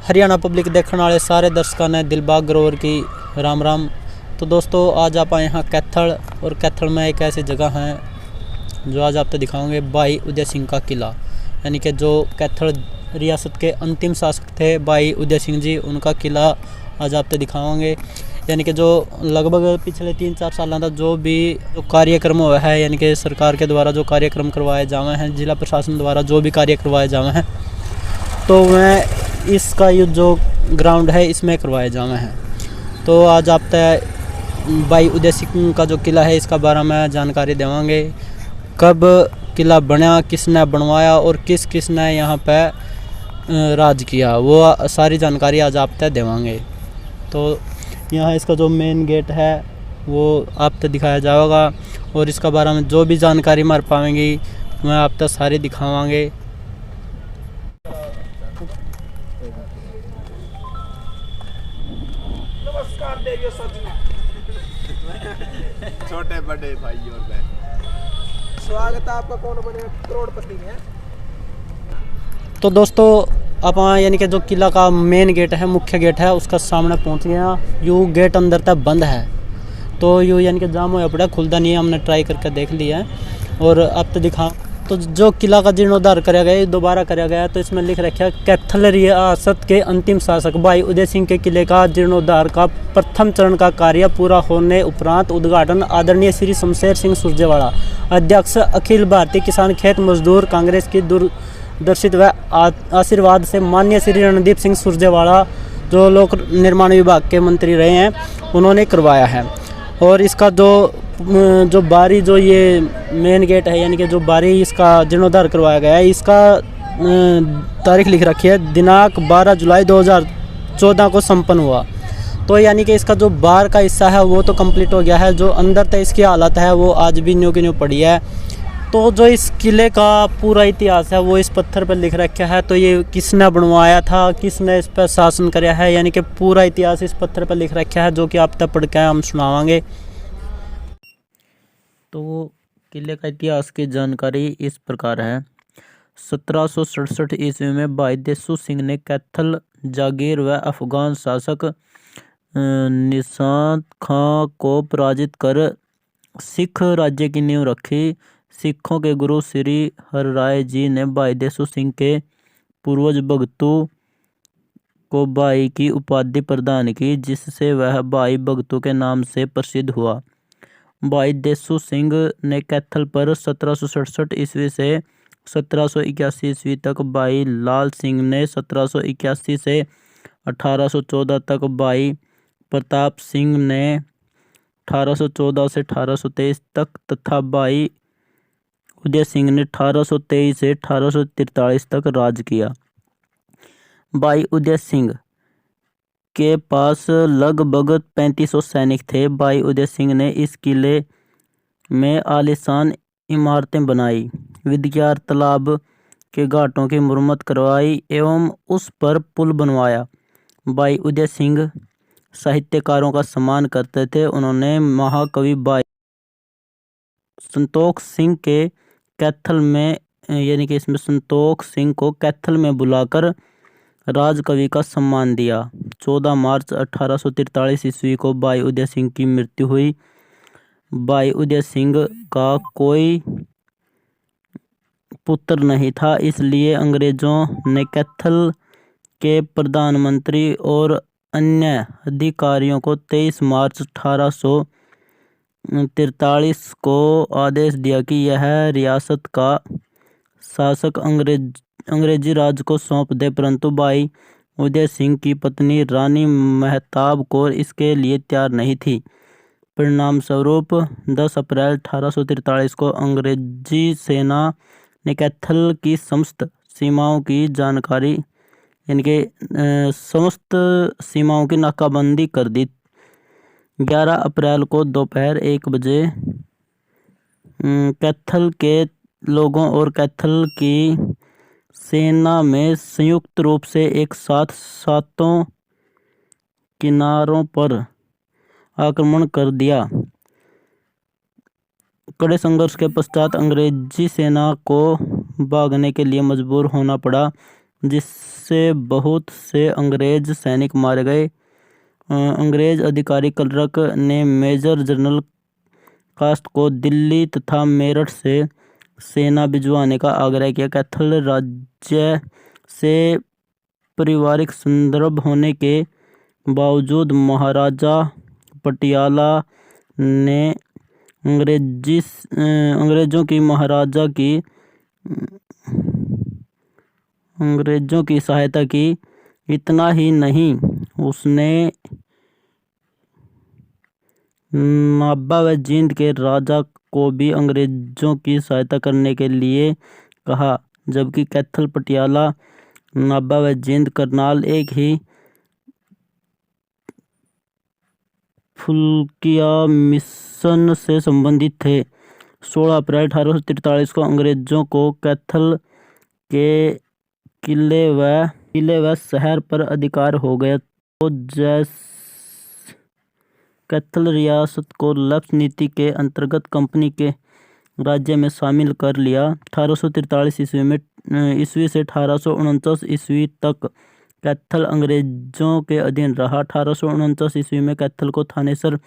Haryana public देखने वाले सारे दर्शकों ने दिलबाग ग्रोवर की राम राम। तो दोस्तों आज आप आए यहाँ कैथल, और कैथल में एक ऐसी जगह है जो आज आपको दिखाऊंगे, भाई उदय सिंह का किला। यानी कि जो कैथल रियासत के अंतिम शासक थे भाई उदय सिंह जी, उनका किला आज आपको दिखावांगे। यानी कि जो लगभग पिछले 3-4 सालों का जो कार्यक्रम हुआ है, यानी कि सरकार के द्वारा जो कार्यक्रम करवाए जावे हैं, जिला प्रशासन द्वारा जो भी कार्य करवाए जावे हैं, तो मैं इसका ये जो ग्राउंड है इसमें करवाए जावे हैं। तो आज आप तय भाई उदय सिंह का जो किला है इसका बारे में जानकारी देवांगे। कब किला बना, किसने बनवाया और किस किस ने यहाँ पे राज किया, वो सारी जानकारी आज आप तय देवांगे। तो यहाँ इसका जो मेन गेट है वो आप तक दिखाया जाएगा, और इसका बारे में जो भी जानकारी मार पाएंगी मैं आप तक सारी दिखावांगे। नमस्कार देवियों सज्जनों, छोटे बड़े भाई और बहन, स्वागत है आपका कौन बने करोड़पति में। तो दोस्तों आप यानी कि जो किला का मेन गेट है, मुख्य गेट है, उसका सामने पहुंच गया। यूँ गेट अंदर तक बंद है, तो यूँ यानी कि जाम हो पड़ा, खुलता नहीं है। हमने ट्राई करके देख लिया है और अब तो दिखा। तो जो किला का जीर्णोद्धार कराया गया, दोबारा कराया गया, तो इसमें लिख रखा है कैथल रियासत के अंतिम शासक भाई उदय सिंह के किले का जीर्णोद्धार का प्रथम चरण का कार्य पूरा होने उपरांत उद्घाटन आदरणीय श्री शमशेर सिंह सुरजेवाला, अध्यक्ष अखिल भारतीय किसान खेत मजदूर कांग्रेस की दूरदर्शित व आशीर्वाद से माननीय श्री रणदीप सिंह सुरजेवाला, जो लोक निर्माण विभाग के मंत्री रहे हैं, उन्होंने करवाया है। और इसका जो बारी, जो ये मेन गेट है, यानी कि जो बारी इसका जीर्णोद्धार करवाया गया है, इसका तारीख लिख रखी है दिनांक 12 जुलाई 2014 को संपन्न हुआ। तो यानी कि इसका जो बाहर का हिस्सा है वो तो कंप्लीट हो गया है, जो अंदर तक इसकी हालत है वो आज भी न्यू की न्यू पड़ी है। तो जो इस किले का पूरा इतिहास है वो इस पत्थर पर लिख रखा है। तो ये किसने बनवाया था, किसने इस पर शासन कराया है, यानी कि पूरा इतिहास इस पत्थर पर लिख रखा है, जो कि आप तक पढ़ के हम सुनावांगे। तो किले का इतिहास की जानकारी इस प्रकार है। 1767 ईस्वी में भाई देसू सिंह ने कैथल जागीर व अफगान शासक निशात खां को पराजित कर सिख राज्य की नींव रखी। सिखों के गुरु श्री हरराय जी ने भाई देसू सिंह के पूर्वज भगतू को भाई की उपाधि प्रदान की, जिससे वह भाई भगतू के नाम से प्रसिद्ध हुआ। भाई देसू सिंह ने कैथल पर 1767 ईस्वी से 1781 ईस्वी तक, भाई लाल सिंह ने 1781 से 1814 तक, भाई प्रताप सिंह ने 1814 से 1823 तक तथा भाई उदय सिंह ने 1823 से 1843 तक राज किया। भाई उदय सिंह के पास लगभग 3500 सैनिक थे। भाई उदय सिंह ने इस किले में आलीशान इमारतें बनाई, विद्यार तालाब के घाटों की मुरम्मत करवाई एवं उस पर पुल बनवाया। भाई उदय सिंह साहित्यकारों का सम्मान करते थे। उन्होंने महाकवि भाई संतोख सिंह के कैथल में, यानी कि इसमें संतोख सिंह को कैथल में बुलाकर राजकवि का सम्मान दिया। 14 मार्च 1843 ईस्वी को भाई उदय सिंह की मृत्यु हुई। भाई उदय सिंह का कोई पुत्र नहीं था, इसलिए अंग्रेजों ने कैथल के प्रधानमंत्री और अन्य अधिकारियों को 23 मार्च 1843 को आदेश दिया कि यह रियासत का शासक अंग्रेजी राज को सौंप दे, परंतु भाई उदय सिंह की पत्नी रानी महताब कौर इसके लिए तैयार नहीं थी। परिणाम स्वरूप 10 अप्रैल 1843 को अंग्रेजी सेना ने कैथल की समस्त सीमाओं की जानकारी, यानी कि समस्त सीमाओं की नाकाबंदी कर दी। 11 अप्रैल को दोपहर 1 बजे कैथल के लोगों और कैथल की सेना में संयुक्त रूप से एक साथ सातों किनारों पर आक्रमण कर दिया। कड़े संघर्ष के पश्चात अंग्रेजी सेना को भागने के लिए मजबूर होना पड़ा। जिससे बहुत से अंग्रेज सैनिक मारे गए। अंग्रेज अधिकारी क्लर्क ने मेजर जनरल कास्ट को दिल्ली तथा मेरठ से सेना भिजवाने का आग्रह किया। कैथल राज्य से पारिवारिक संदर्भ होने के बावजूद महाराजा पटियाला ने अंग्रेजों की सहायता की। इतना ही नहीं, उसने नाभा व जींद के राजा को भी अंग्रेजों की सहायता करने के लिए कहा, जबकि कैथल, पटियाला, नाभा व जींद करनाल एक ही फुल्किया मिशन से संबंधित थे। 16 अप्रैल 1843 को अंग्रेजों को कैथल के किले व शहर पर अधिकार हो गया। तो कैथल रियासत को लेफ्ट नीति के अंतर्गत कंपनी के राज्य में शामिल कर लिया। 1843 ईस्वी से 1849 ईस्वी तक कैथल अंग्रेजों के अधीन रहा। 1849 ईस्वी में कैथल को थानेसर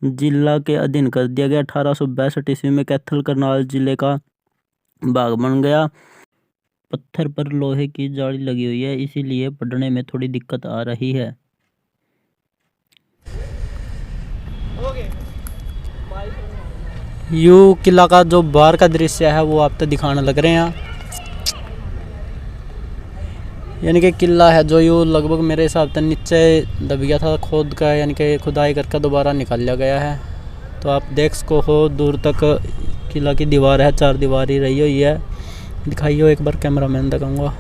जिला के अधीन कर दिया गया। 1862 ईस्वी में कैथल करनाल जिले का भाग बन गया। पत्थर पर लोहे की जाली लगी हुई है, इसीलिए पढ़ने में थोड़ी दिक्कत आ रही है। यू किला का जो बाहर का दृश्य है वो आपको दिखाने लग रहे हैं। यानी कि किला है जो यू लगभग मेरे हिसाब से नीचे दब गया था, खोद का यानी कि खुदाई करके दोबारा निकाल लिया गया है। तो आप देख सको हो दूर तक किला की दीवार है, 4 दीवारी रही हुई है। दिखाइए एक बार, कैमरामैन दिखाऊंगा।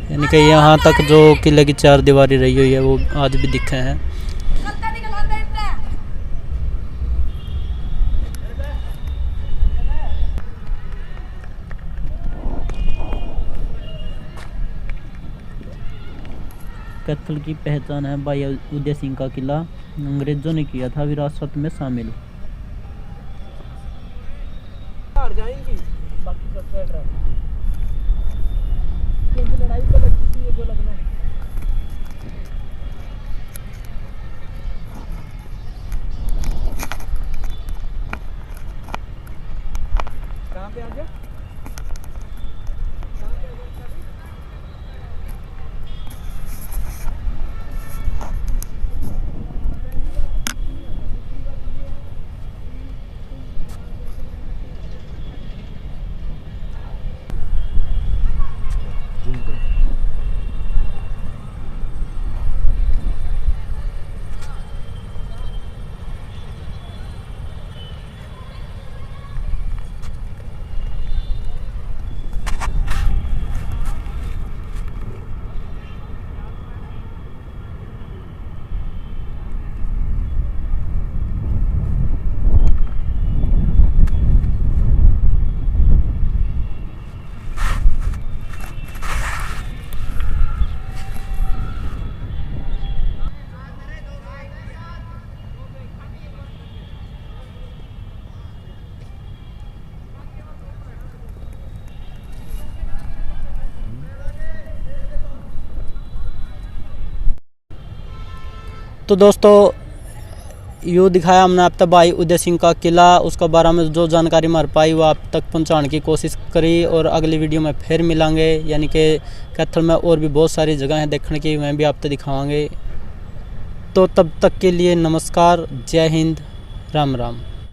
यानी कि यहाँ तक जो किले की 4 दीवारी रही हुई है वो आज भी दिखे हैं। कैथल की पहचान है भाई उदय सिंह का किला, अंग्रेजों ने किया था विरासत में शामिल। जाएंगी बाकी सब सेट रहा, क्योंकि लड़ाई तो लग चुकी है जो लगना है। कहाँ पे आ गया? तो दोस्तों यूँ दिखाया हमने आप तक भाई उदय सिंह का किला, उसका बारे में जो जानकारी मार पाई वो आप तक पहुंचाने की कोशिश करी। और अगली वीडियो में फिर मिलांगे, यानी कि कैथल में और भी बहुत सारी जगह हैं देखने की, मैं भी आप तक दिखावांगे। तो तब तक के लिए नमस्कार, जय हिंद, राम राम।